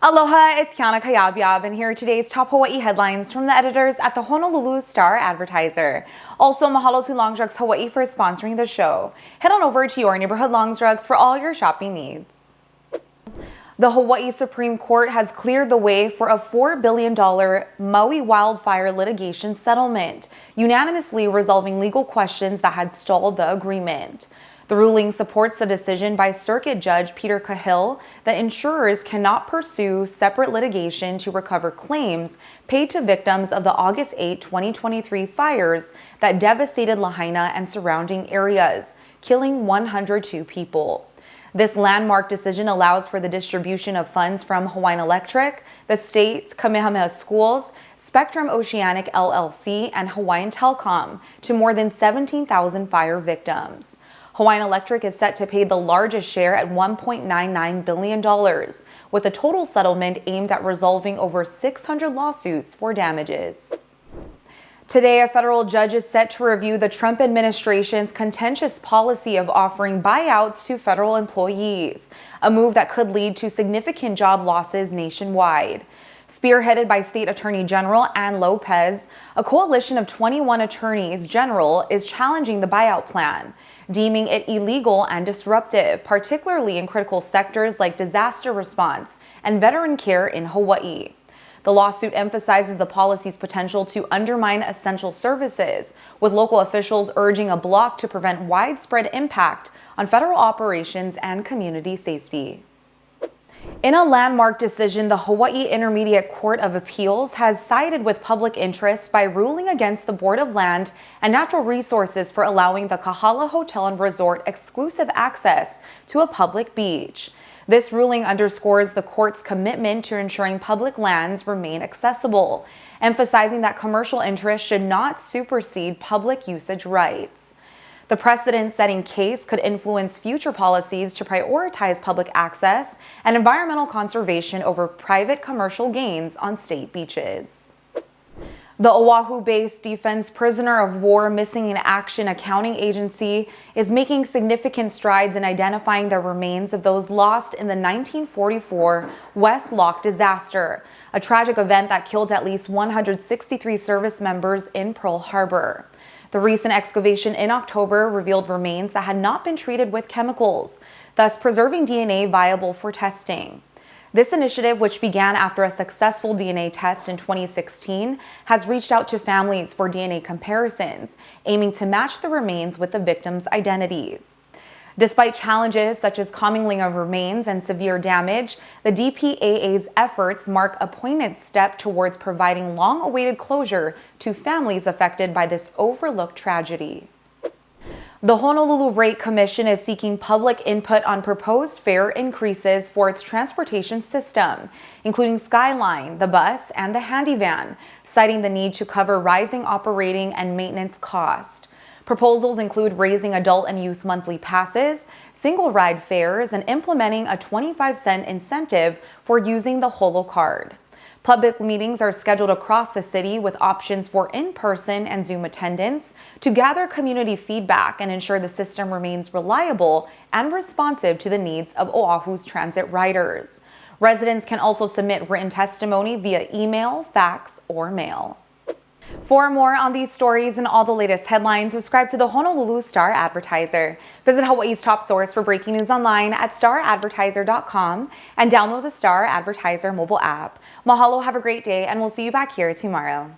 Aloha, it's Kiana Cayabyab, and here are today's top Hawaii headlines from the editors at the Honolulu Star-Advertiser. Also, mahalo to Long Drugs Hawaii for sponsoring the show. Head on over to your neighborhood Long Drugs for all your shopping needs. The Hawaii Supreme Court has cleared the way for a $4 billion Maui wildfire litigation settlement, unanimously resolving legal questions that had stalled the agreement. The ruling supports the decision by Circuit Judge Peter Cahill that insurers cannot pursue separate litigation to recover claims paid to victims of the August 8, 2023 fires that devastated Lahaina and surrounding areas, killing 102 people. This landmark decision allows for the distribution of funds from Hawaiian Electric, the state's Kamehameha Schools, Spectrum Oceanic LLC, and Hawaiian Telecom to more than 17,000 fire victims. Hawaiian Electric is set to pay the largest share at $1.99 billion, with a total settlement aimed at resolving over 600 lawsuits for damages. Today, a federal judge is set to review the Trump administration's contentious policy of offering buyouts to federal employees, a move that could lead to significant job losses nationwide. Spearheaded by State Attorney General Ann Lopez, a coalition of 21 attorneys general is challenging the buyout plan, deeming it illegal and disruptive, particularly in critical sectors like disaster response and veteran care in Hawaii. The lawsuit emphasizes the policy's potential to undermine essential services, with local officials urging a block to prevent widespread impact on federal operations and community safety. In a landmark decision, the Hawaii Intermediate Court of Appeals has sided with public interest by ruling against the Board of Land and Natural Resources for allowing the Kahala Hotel and Resort exclusive access to a public beach. This ruling underscores the court's commitment to ensuring public lands remain accessible, emphasizing that commercial interests should not supersede public usage rights. The precedent-setting case could influence future policies to prioritize public access and environmental conservation over private commercial gains on state beaches. The Oahu-based Defense Prisoner of War Missing in Action Accounting Agency is making significant strides in identifying the remains of those lost in the 1944 West Loch disaster, a tragic event that killed at least 163 service members in Pearl Harbor. The recent excavation in October revealed remains that had not been treated with chemicals, thus preserving DNA viable for testing. This initiative, which began after a successful DNA test in 2016, has reached out to families for DNA comparisons, aiming to match the remains with the victims' identities. Despite challenges such as commingling of remains and severe damage, the DPAA's efforts mark a poignant step towards providing long-awaited closure to families affected by this overlooked tragedy. The Honolulu Rate Commission is seeking public input on proposed fare increases for its transportation system, including Skyline, the bus, and the handy van, citing the need to cover rising operating and maintenance costs. Proposals include raising adult and youth monthly passes, single ride fares, and implementing a 25-cent incentive for using the Holo card. Public meetings are scheduled across the city with options for in-person and Zoom attendance to gather community feedback and ensure the system remains reliable and responsive to the needs of Oahu's transit riders. Residents can also submit written testimony via email, fax, or mail. For more on these stories and all the latest headlines, subscribe to the Honolulu Star-Advertiser. Visit Hawaii's top source for breaking news online at staradvertiser.com and download the Star-Advertiser mobile app. Mahalo, have a great day, and we'll see you back here tomorrow.